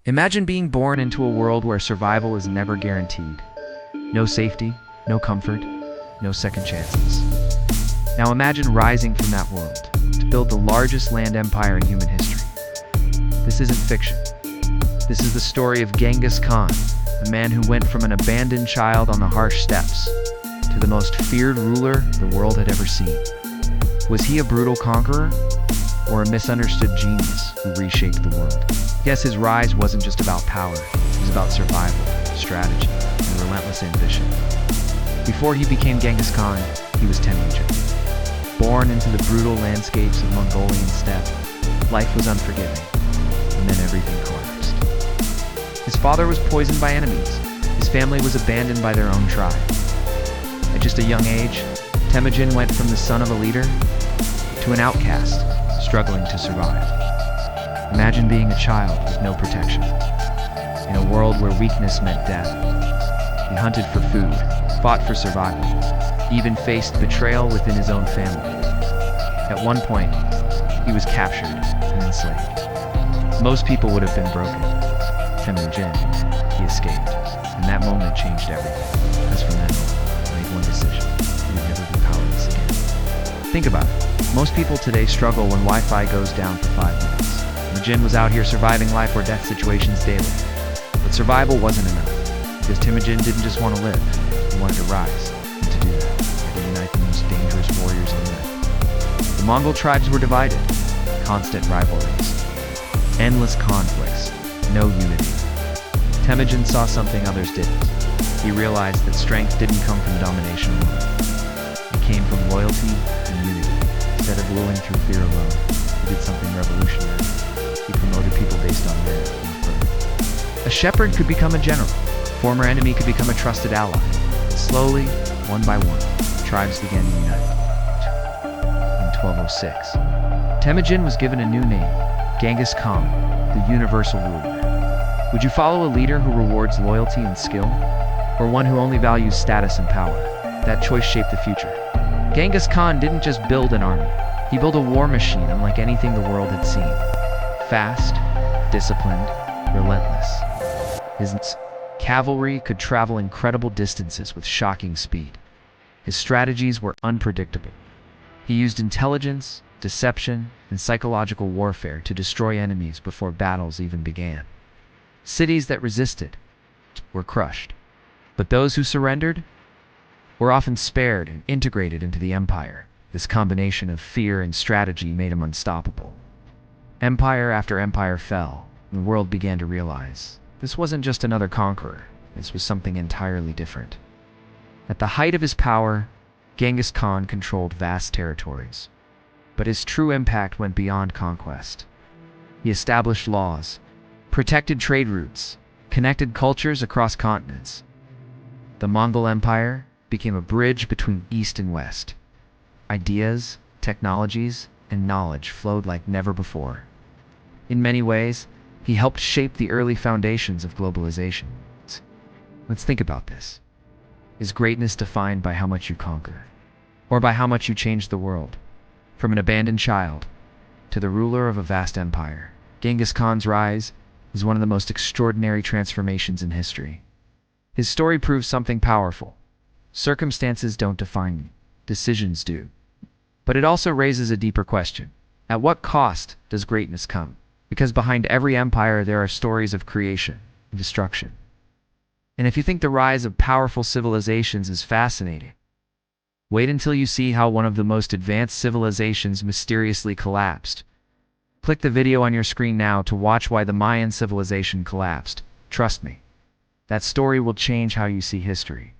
Imagine being born into a world where survival is never guaranteed. No safety, no comfort, no second chances. Now imagine rising from that world to build the largest land empire in human history. This isn't fiction. This is the story of Genghis Khan, a man who went from an abandoned child on the harsh steppes to the most feared ruler the world had ever seen. Was he a brutal conqueror or a misunderstood genius who reshaped the world? Yes, his rise wasn't just about power. It was about survival, strategy, and relentless ambition. Before he became Genghis Khan, he was Temujin. Born into the brutal landscapes of Mongolian Steppe, life was unforgiving, and then everything collapsed. His father was poisoned by enemies. His family was abandoned by their own tribe. At just a young age, Temujin went from the son of a leader to an outcast, struggling to survive. Imagine being a child with no protection. In a world where weakness meant death, he hunted for food, fought for survival, even faced betrayal within his own family. At one point, he was captured and enslaved. Most people would have been broken. Temujin, he escaped, and that moment changed everything. Because from then on, he made one decision: he would never be powerless again. Think about it. Most people today struggle when Wi-Fi goes down for 5 minutes. Temujin was out here surviving life or death situations daily. But survival wasn't enough, because Temujin didn't just want to live, he wanted to rise. And to do that, he had to unite the most dangerous warriors on earth. The Mongol tribes were divided, constant rivalries, endless conflicts, no unity. Temujin saw something others didn't. He realized that strength didn't come from domination alone. It came from loyalty and unity. Instead of ruling through fear alone, he did something revolutionary. He promoted people based on merit, not birth. A shepherd could become a general. A former enemy could become a trusted ally. And slowly, one by one, tribes began to unite. In 1206, Temujin was given a new name, Genghis Khan, the universal ruler. Would you follow a leader who rewards loyalty and skill, or one who only values status and power? That choice shaped the future. Genghis Khan didn't just build an army. He built a war machine unlike anything the world had seen. Fast, disciplined, relentless. His cavalry could travel incredible distances with shocking speed. His strategies were unpredictable. He used intelligence, deception, and psychological warfare to destroy enemies before battles even began. Cities that resisted were crushed, but those who surrendered were often spared and integrated into the empire. This combination of fear and strategy made him unstoppable. Empire after empire fell, and the world began to realize this wasn't just another conqueror. This was something entirely different. At the height of his power, Genghis Khan controlled vast territories. But his true impact went beyond conquest. He established laws, protected trade routes, connected cultures across continents. The Mongol Empire became a bridge between East and West. Ideas, technologies, and knowledge flowed like never before. In many ways, he helped shape the early foundations of globalization. Let's think about this. Is greatness defined by how much you conquer, or by how much you change the world? From an abandoned child to the ruler of a vast empire, Genghis Khan's rise is one of the most extraordinary transformations in history. His story proves something powerful. Circumstances don't define you, decisions do. But it also raises a deeper question. At what cost does greatness come? Because behind every empire there are stories of creation and destruction. And if you think the rise of powerful civilizations is fascinating, wait until you see how one of the most advanced civilizations mysteriously collapsed. Click the video on your screen now to watch why the Mayan civilization collapsed. Trust me, that story will change how you see history.